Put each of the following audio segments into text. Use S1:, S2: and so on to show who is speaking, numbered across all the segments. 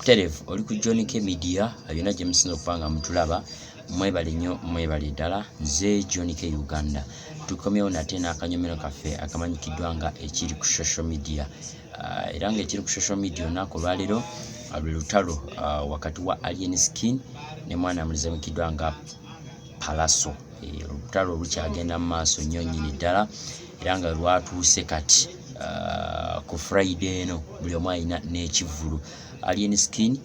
S1: Kuterevu oli ku John K Media byonna gye musinza okubanga mutulaba mwebale nnyo mwebale ddala nze John K Uganda tukomyewo nate n'akanyomero kaffe akamanyikiddwa nga ekiri ku social media era nga ekiri ku social media olunaku olwaleero lwe lutalo wakati wa Alien Skin ne mwana mulizamukiddwa nga Palaso olutalo olukyagenda mu maaso nnyo nnyini ddala era nga lwatuuse kati ku Friday eno buli omu alina n'ekivulu. Alien Skin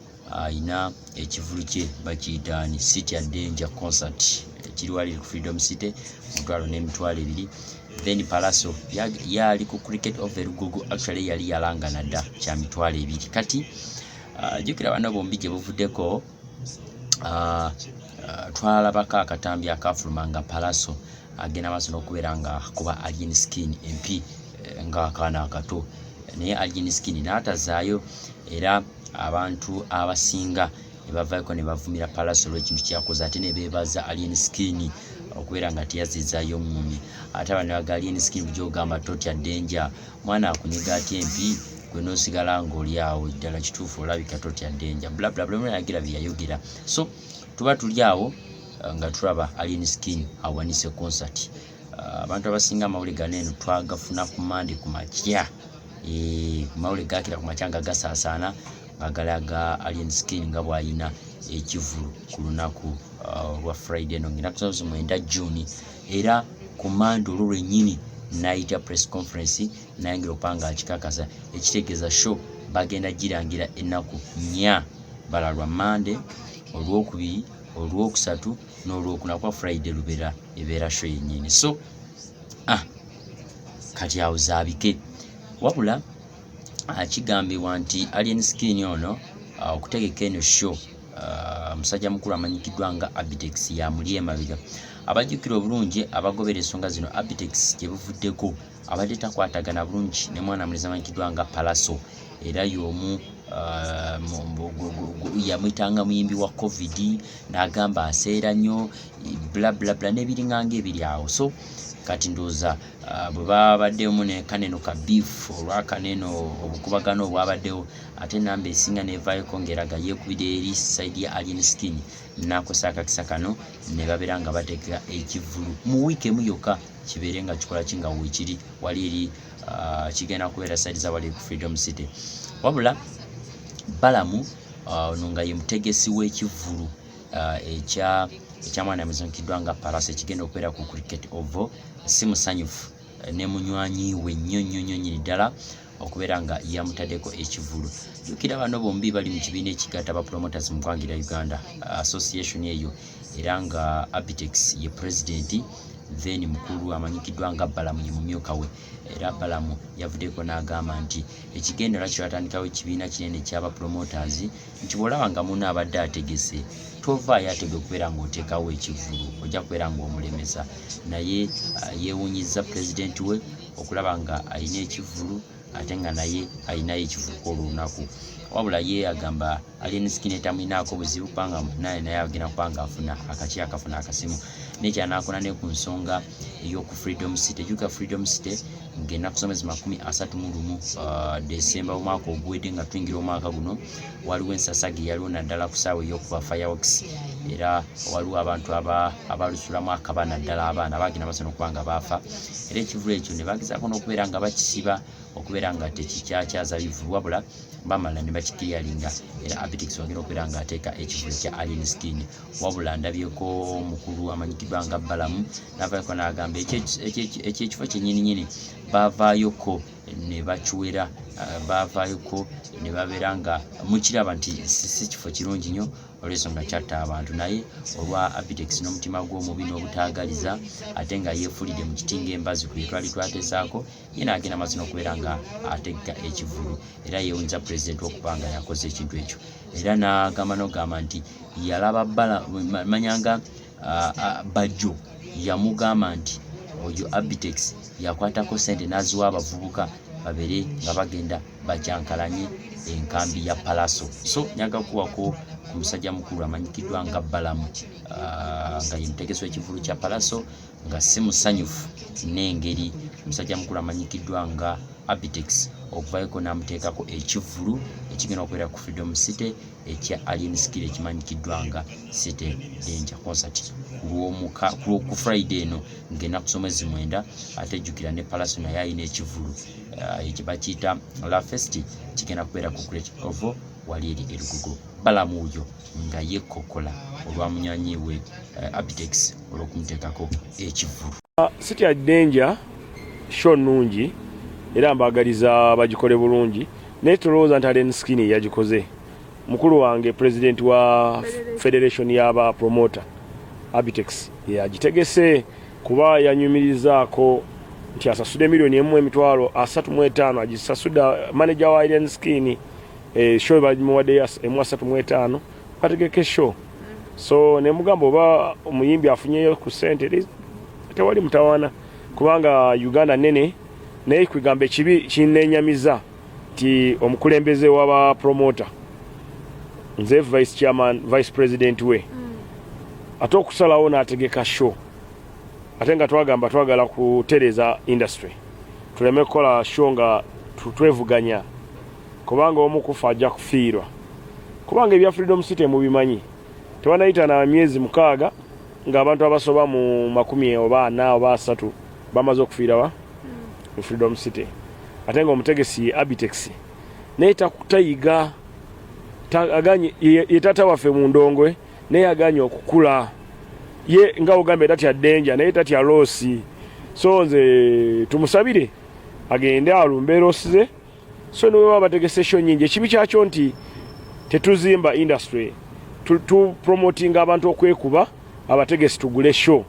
S1: ina ekivulu kye bakiyita ni City and Danger concert kiri wali ku Freedom City mutwalo n'emitwalo ebiri. Then Palaso yali ku cricket of Erugogo actually yali yalangana dda kya mitwalo ebiri. Kati jukira bano bombi gye buvuddeko twalabako akatambi akafuluma nga Palaso agenda maaso n'okubeera nga kuba Alien Skin MP ng'akaana akato naye Alien Skin n'atazaayo era abantu abasinga ne bavaako ne bavumira Palaso olw'ekintu kyakoze ate ne beebaza Alien Skin okubeera nga teyazizaayo mumbi ate abantu ne baga Alien Skin bugyogamba totya Danger mwana akunyiga ati MP gwe n'osigala ng'oli awo ddala kituufu olabika totya Danger blablabla yagira bye yayogera. So tuba tuli awo nga tulaba Alien Skin awanise concert. Abantu abasinga amawulire gano eno twagafuna ku Monday ku makya mawulire gakira ku makya nga gasaasaana nga galaga Alien Skin nga bw'alina ekivulu ku lunaku lwa Friday eno ngina ku 9 June era ku Monday olwo lwennyini n'ayita press conference n'ayongera okupanga akikakasa ekitegeeza show bagenda girangira ennaku 4 balalwa Monday olwokubiri olwokusatu n'olwokuna kwa Friday lubeera ebeera show yennyini. So kati awo zaabike wabula kigambibwa nti Alien Skin ono okutegeka eno show musajja mukulu amanyikiddwa nga Abitex yamuli emabega. Abajjukira obulungi abagobera ensonga zino Abitex gye buvuddeko abadde takwatagana bulungi ne mwana muliza amanyikiddwa nga Palaso era y'omu yamwitanga muyimbi wa COVID n'agamba aseera nnyo blablabla n'ebiringa ng'ebiri awo. So kati ndooza bwe babaddewo ne kaneno ka beef olwakaneno obukubagano obwabaddewo ate namba esinga nevaayoko ng'eraga yeekubira eri side ya Alien Skin n'akosa akakisa kano ne babeera nga bateeka ekivulu mu wiiki emu yokka kibeere nga kikola kinga weekiri wali eri kigenda kubeera side za wali ku Freedom City. Wabula Balam ono nga ye mutegesi w'ekivulu ekyamwana muzimukiddwa nga Palaso ekigenda okubeera ku cricket ovo si musanyufu ne munywanyi we nnyo nnyini ddala okubeera nga yamutaddeko ekivulu. Jukira bano bombi bali mu kibiina ekigatta ba promoters mu ggwanga lya Uganda association eyo era nga Abitex ye president then mukulu amanyikiddwa nga Balam ye mumyuka we era Balam yavuddeko n'agamba nti ekigendera kyatandikawo ekibiina kinene ky'aba promoters nti bw'olaba nga munno abadde ategese tovaayo atege okubeera ng'oteekawo ekivulu ojja kubeera ng'omulemesa naye yeewunyizza pulezidenti we okulaba nga alina ekivulu ate nga naye alinayo ekivulu kw'olwo olunaku. Wabula ye agamba Alien Skin etamwinaako buzibu kubanga naye agenda kuba nga afuna akafuna akasimu n'ekyanaakona ne ku nsonga ey'oku Freedom City. Ejjuka Freedom City ng'ennaku z'omwezi 31 Desemba omwaka oguwedde nga tuyingira omwaka guno waliwo ensasage yaliwo naddala ku ssaawa ey'okuba fireworks era waliwo abantu abalusulamu akabana ddala abaana bagenda basana okuba nga baafa era ekivulu ekyo ne bagezaako n'okubeera nga bakisiba okubeera nga tekikyakyaza bivulu wabula bamala ne bakikiriyalinga era Abitex wagenda okubeera nga ateeka ekivulu kya Alien Skin. Wabula ndabyeko omukulu amanyikiddwa nga Balam n'avaayoko n'agamba ekifo kyennyininyini baavaayoko ne bakiwera baavaayoko ne babeera nga mukiraba nti si kifo kirungi nnyo olw'ensonga kyatta abantu naye olwa Abitex n'omutima gw'omubi n'obutaagaliza ate nga yeefulidde mu kiti ng'embazi ku twali twateesaako ye n'agenda maaso n'okubeera nga ategeka ekivulu era yeewunyiza pulezidenti okuba nga yakoze ekintu ekyo era n'agamba n'ogamba nti yalaba manyanga Bajjo yamugamba nti oyo Abitex yakwatako sente n'aziwa abavubuka babere nga bagenda bajyankalanye enkambi ya Palaso. So nyaga kuwako ku musajja mukulu amanyikiddwa nga Balam nga ye mutegesi w'ekivulu kya Palaso nga si musanyufu n'engeri musajja mukulu amanyikiddwa nga Abitex okuvaako n'amuteekako ekivulu ekigenda okubeera ku Freedom City ekya Alien Skill ekimanyikiddwa nga City Danger Concert ku Friday eno ng'ennaku z'omwezi 9 ate ejjukira ne Palace naye ayina ekivulu ekyo bakiyita La Fest kigenda kubeera ku Great Oval wali eri erugugo Balam oyo nga yekokola olwa munywanyi we Abitex olw'okumuteekako ekivulu.
S2: City Danger show nungi era mbagaliza bagikole bulungi naye tulowooza nti Alien Skin yagikoze mukulu wange president wa federation y'aba promoter Abitex yagitegese kuba yanyumirizaako nti asasude $1,350,000 agisasuda manager wa Alien Skin show bamuwadde $350,000 kategeke show so ne mugamba oba omuyimbi afunyeyo ku sente tewali mutawana kubanga Uganda nene naye kwigamba ekibi kinenyamiza ti omukulembeze w'aba promoter nze vice president we ate okusalawo n'ategeka show ate nga twagala kutereza industry tuleme kukola show nga twevuganya kubanga omu kufa ajja kufiirwa kubanga ebya Freedom City mubimanyi tebanayita na myezi 6 ng'abantu abasoba mu 10 oba 4 oba 3 bamaze okufiira wa mu Freedom City ate nga omutegesi Abitex naye takutayiga aganye yetata waffe mu ndongwe naye aganye okukula ye nga ogambe tatya Danger naye tatya losi so nze tumusabire agende alumbe losi ze so niwe wabategese show nyingi ekibi kyakyo nti tetuzimba industry tu promoting abantu okwekuba abategesi tugule show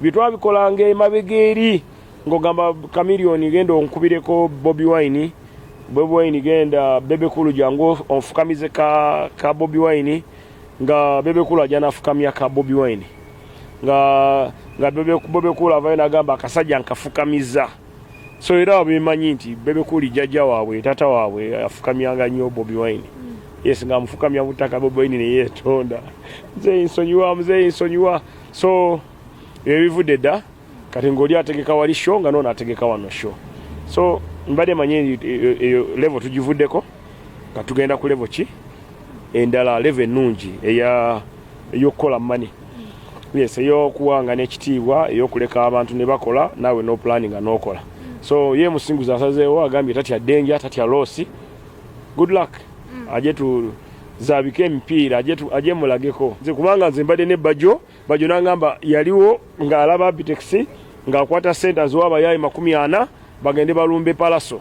S2: bitwabikolange emabegeri ngogamba Chameleon genda onkubireko Bobi Wine genda Bebe Kulu jango onfukamize ka Bobi Wine nga Bebe Kulu ajana afukamya ka Bobi Wine nga Bebe Kulu avaina agamba akasajja nkafukamiza so era bimanyi nti Bebe Kulu jjajja waabwe tata waabwe afukamyanga nnyo Bobi Wine yes nga mfukamya butaka Bobi Wine ne yetonda nze insonyiwa so ebivudde dda kati ng'oli ategeka wali show nga nono ategeka wano show so mbadde manyi level tugivuddeko nga tugenda ku level ki endala level ennungi ey'okukola mani yes ey'okuwanga n'ekitiibwa ey'okuleka abantu ne bakola naawe no planning nga n'okola so ye musinguzi asazeewo agambye tatya Danger tatya losi good luck aje tuzabike emipiira aje mulageko nze kubanga nze mbadde ne bajo n'angamba yaliwo ng'alaba Abitex ng'akwata sente aziwa abayaayi 40 bagende balumbe Palaso